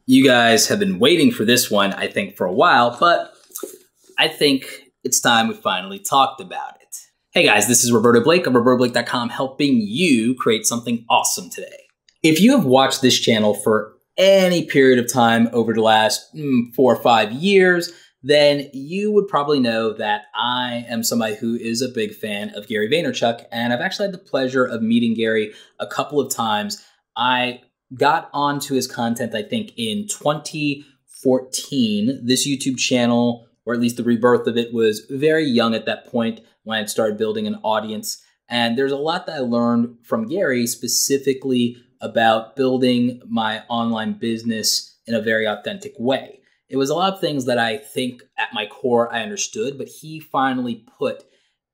You guys have been waiting for this one, I think, for a while, but I think it's time we finally talked about it. Hey guys, this is Roberto Blake of RobertoBlake.com, helping you create something awesome today. If you have watched this channel for any period of time over the last 4 or 5 years, then you would probably know that I am somebody who is a big fan of Gary Vaynerchuk, and I've actually had the pleasure of meeting Gary a couple of times. I got onto his content, I think, in 2014. This YouTube channel, or at least the rebirth of it, was very young at that point when I had started building an audience. And there's a lot that I learned from Gary specifically about building my online business in a very authentic way. It was a lot of things that I think at my core I understood, but he finally put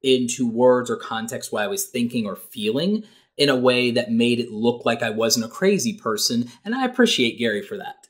into words or context what I was thinking or feeling in a way that made it look like I wasn't a crazy person, and I appreciate Gary for that.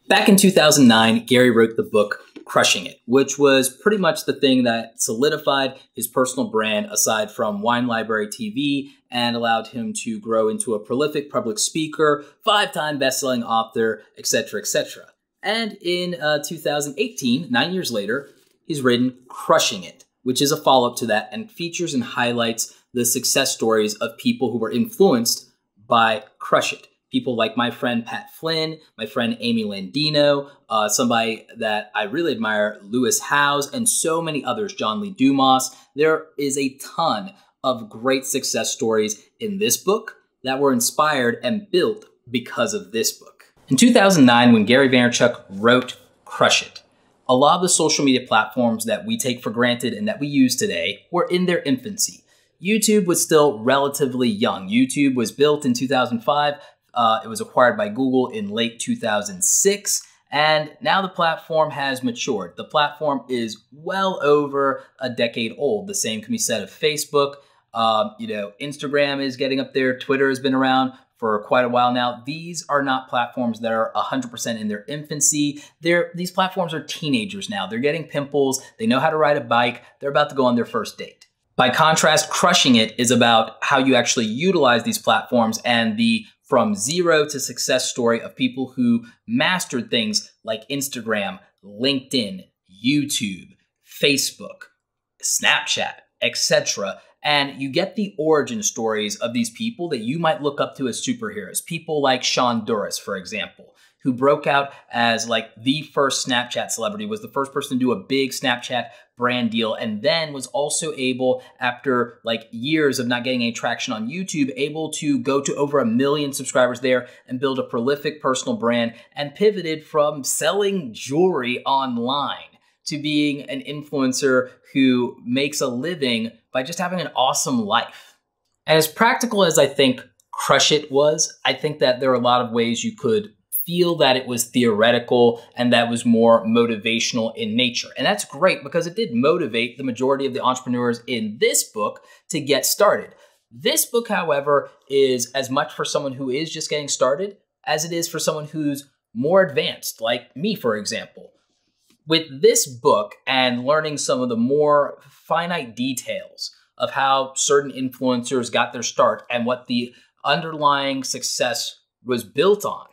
Back in 2009, Gary wrote the book Crushing It, which was pretty much the thing that solidified his personal brand aside from Wine Library TV and allowed him to grow into a prolific public speaker, 5-time best-selling author, etc., etc. And in 2018, 9 years later, he's written Crushing It, which is a follow-up to that and features and highlights the success stories of people who were influenced by Crush It. People like my friend Pat Flynn, my friend Amy Landino, somebody that I really admire, Lewis Howes, and so many others, John Lee Dumas. There is a ton of great success stories in this book that were inspired and built because of this book. In 2009, when Gary Vaynerchuk wrote Crush It, a lot of the social media platforms that we take for granted and that we use today were in their infancy. YouTube was still relatively young. YouTube was built in 2005. It was acquired by Google in late 2006. And now the platform has matured. The platform is well over a decade old. The same can be said of Facebook. Instagram is getting up there. Twitter has been around for quite a while now. These are not platforms that are 100% in their infancy. These platforms are teenagers now. They're getting pimples. They know how to ride a bike. They're about to go on their first date. By contrast, Crushing It is about how you actually utilize these platforms and the from zero to success story of people who mastered things like Instagram, LinkedIn, YouTube, Facebook, Snapchat, etc. And you get the origin stories of these people that you might look up to as superheroes. People like Sean Duras, for example, who broke out as like the first Snapchat celebrity, was the first person to do a big Snapchat brand deal, and then was also able, after like years of not getting any traction on YouTube, able to go to over 1 million subscribers there and build a prolific personal brand, and pivoted from selling jewelry online to being an influencer who makes a living by just having an awesome life. And as practical as I think Crush It was, I think that there are a lot of ways you could feel that it was theoretical and that was more motivational in nature. And that's great because it did motivate the majority of the entrepreneurs in this book to get started. This book, however, is as much for someone who is just getting started as it is for someone who's more advanced, like me, for example. With this book and learning some of the more finite details of how certain influencers got their start and what the underlying success was built on,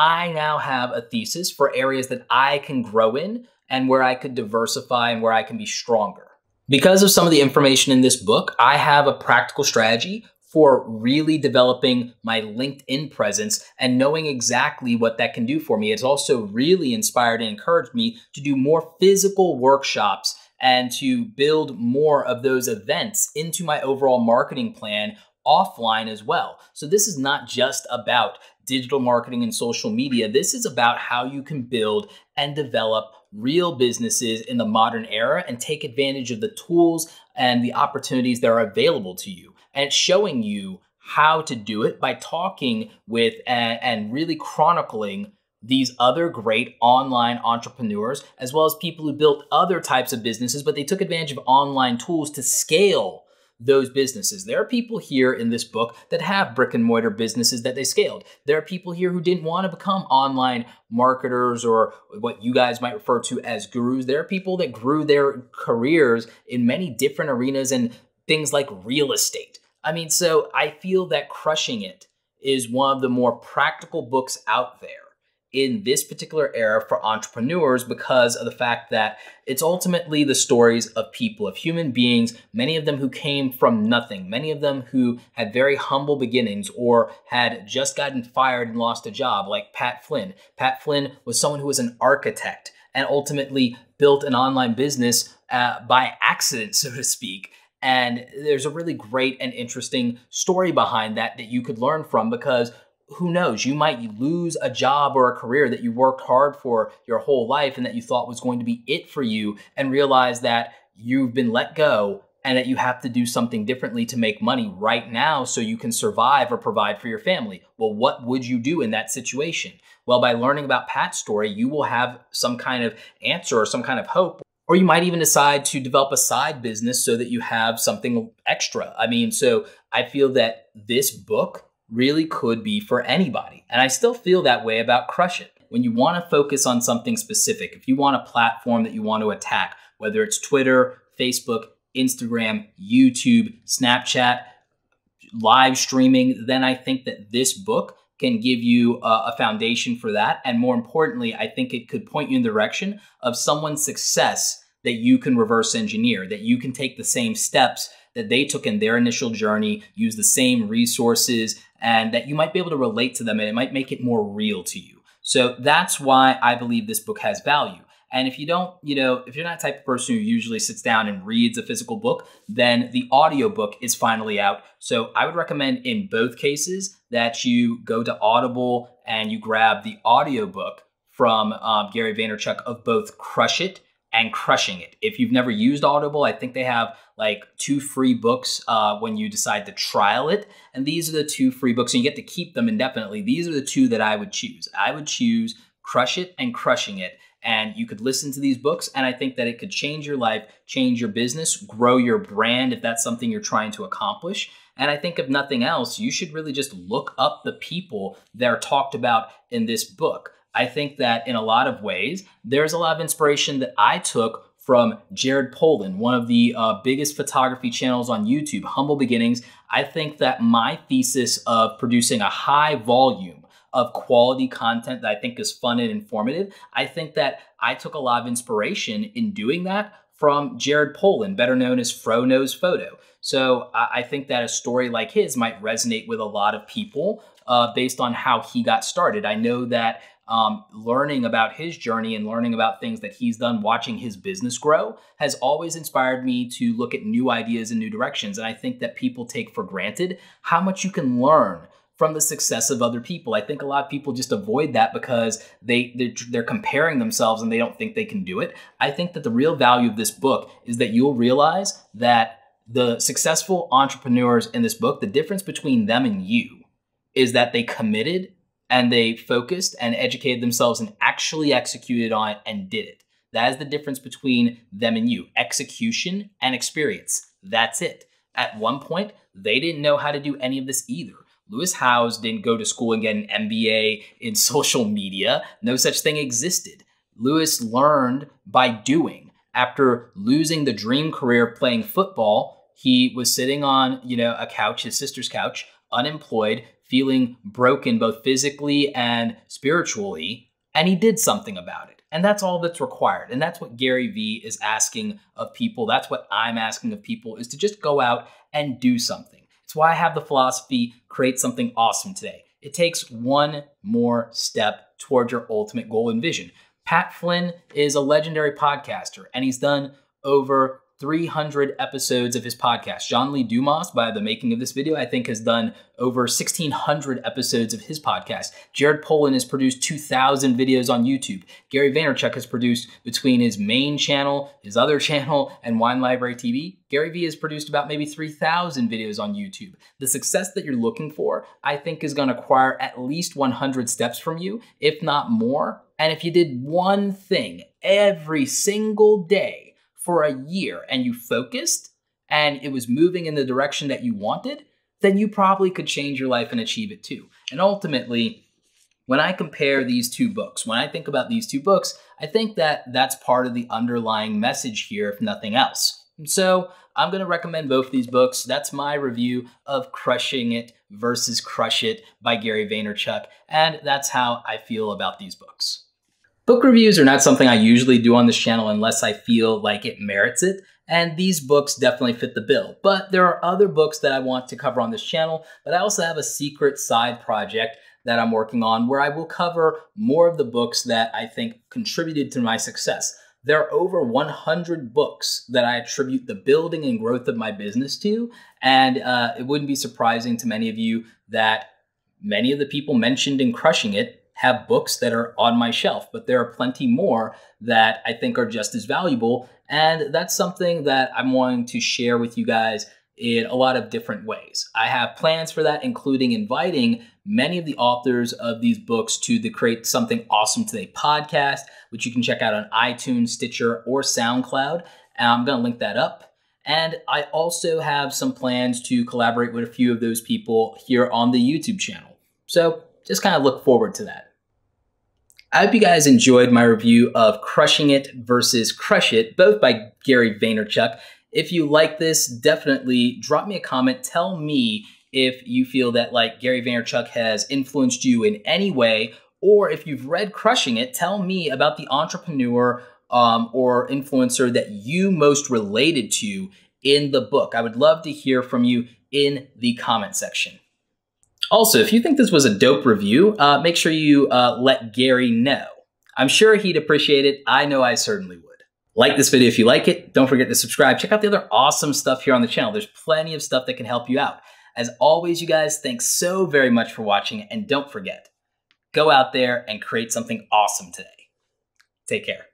I now have a thesis for areas that I can grow in and where I could diversify and where I can be stronger. Because of some of the information in this book, I have a practical strategy for really developing my LinkedIn presence and knowing exactly what that can do for me. It's also really inspired and encouraged me to do more physical workshops and to build more of those events into my overall marketing plan offline as well. So this is not just about digital marketing and social media. This is about how you can build and develop real businesses in the modern era and take advantage of the tools and the opportunities that are available to you. And it's showing you how to do it by talking with and really chronicling these other great online entrepreneurs, as well as people who built other types of businesses, but they took advantage of online tools to scale those businesses. There are people here in this book that have brick and mortar businesses that they scaled. There are people here who didn't want to become online marketers or what you guys might refer to as gurus. There are people that grew their careers in many different arenas and things like real estate. I mean, so I feel that Crushing It is one of the more practical books out there in this particular era for entrepreneurs because of the fact that it's ultimately the stories of people, of human beings, many of them who came from nothing, many of them who had very humble beginnings or had just gotten fired and lost a job, like Pat Flynn. Pat Flynn was someone who was an architect and ultimately built an online business by accident, so to speak. And there's a really great and interesting story behind that you could learn from, because who knows, you might lose a job or a career that you worked hard for your whole life and that you thought was going to be it for you, and realize that you've been let go and that you have to do something differently to make money right now so you can survive or provide for your family. Well, what would you do in that situation? Well, by learning about Pat's story, you will have some kind of answer or some kind of hope. Or you might even decide to develop a side business so that you have something extra. So I feel that this book really could be for anybody. And I still feel that way about Crush It. When you want to focus on something specific, if you want a platform that you want to attack, whether it's Twitter, Facebook, Instagram, YouTube, Snapchat, live streaming, then I think that this book can give you a foundation for that. And more importantly, I think it could point you in the direction of someone's success that you can reverse engineer, that you can take the same steps that they took in their initial journey, use the same resources, and that you might be able to relate to them, and it might make it more real to you. So that's why I believe this book has value. And if you don't, if you're not the type of person who usually sits down and reads a physical book, then the audiobook is finally out. So I would recommend in both cases that you go to Audible and you grab the audiobook from Gary Vaynerchuk of both Crush It and Crushing It. If you've never used Audible, I think they have like 2 free books when you decide to trial it. And these are the 2 free books, and you get to keep them indefinitely. These are the 2 that I would choose. I would choose Crush It and Crushing It. And you could listen to these books, and I think that it could change your life, change your business, grow your brand if that's something you're trying to accomplish. And I think if nothing else, you should really just look up the people that are talked about in this book. I think that in a lot of ways, there's a lot of inspiration that I took from Jared Polin, one of the biggest photography channels on YouTube, Humble Beginnings. I think that my thesis of producing a high volume of quality content that I think is fun and informative, I think that I took a lot of inspiration in doing that from Jared Polin, better known as Fro Knows Photo. So I think that a story like his might resonate with a lot of people based on how he got started. I know that learning about his journey and learning about things that he's done, watching his business grow, has always inspired me to look at new ideas and new directions. And I think that people take for granted how much you can learn from the success of other people. I think a lot of people just avoid that because they're comparing themselves and they don't think they can do it. I think that the real value of this book is that you'll realize that the successful entrepreneurs in this book, the difference between them and you is that they committed and they focused and educated themselves and actually executed on it and did it. That is the difference between them and you. Execution and experience. That's it. At one point, they didn't know how to do any of this either. Lewis Howes didn't go to school and get an MBA in social media. No such thing existed. Lewis learned by doing. After losing the dream career of playing football, he was sitting on, a couch, his sister's couch, unemployed, feeling broken both physically and spiritually, and he did something about it. And that's all that's required. And that's what Gary V is asking of people. That's what I'm asking of people, is to just go out and do something. It's why I have the philosophy, create something awesome today. It takes one more step toward your ultimate goal and vision. Pat Flynn is a legendary podcaster, and he's done over 300 episodes of his podcast. John Lee Dumas, by the making of this video, I think has done over 1,600 episodes of his podcast. Jared Polin has produced 2,000 videos on YouTube. Gary Vaynerchuk has produced, between his main channel, his other channel, and Wine Library TV, Gary V has produced about maybe 3,000 videos on YouTube. The success that you're looking for, I think, is going to require at least 100 steps from you, if not more. And if you did one thing every single day for a year and you focused and it was moving in the direction that you wanted, then you probably could change your life and achieve it too. And ultimately, when I compare these 2 books, when I think about these 2 books, I think that that's part of the underlying message here, if nothing else. And so I'm going to recommend both of these books. That's my review of Crushing It versus Crush It by Gary Vaynerchuk. And that's how I feel about these books. Book reviews are not something I usually do on this channel unless I feel like it merits it. And these books definitely fit the bill. But there are other books that I want to cover on this channel, but I also have a secret side project that I'm working on where I will cover more of the books that I think contributed to my success. There are over 100 books that I attribute the building and growth of my business to. And it wouldn't be surprising to many of you that many of the people mentioned in Crushing It have books that are on my shelf, but there are plenty more that I think are just as valuable. And that's something that I'm wanting to share with you guys in a lot of different ways. I have plans for that, including inviting many of the authors of these books to the Create Something Awesome Today podcast, which you can check out on iTunes, Stitcher, or SoundCloud. And I'm going to link that up. And I also have some plans to collaborate with a few of those people here on the YouTube channel. So just kind of look forward to that. I hope you guys enjoyed my review of Crushing It versus Crush It, both by Gary Vaynerchuk. If you like this, definitely drop me a comment. Tell me if you feel that like Gary Vaynerchuk has influenced you in any way, or if you've read Crushing It, tell me about the entrepreneur or influencer that you most related to in the book. I would love to hear from you in the comment section. Also, if you think this was a dope review, make sure you let Gary know. I'm sure he'd appreciate it. I know I certainly would. Like this video if you like it. Don't forget to subscribe. Check out the other awesome stuff here on the channel. There's plenty of stuff that can help you out. As always, you guys, thanks so very much for watching. And don't forget, go out there and create something awesome today. Take care.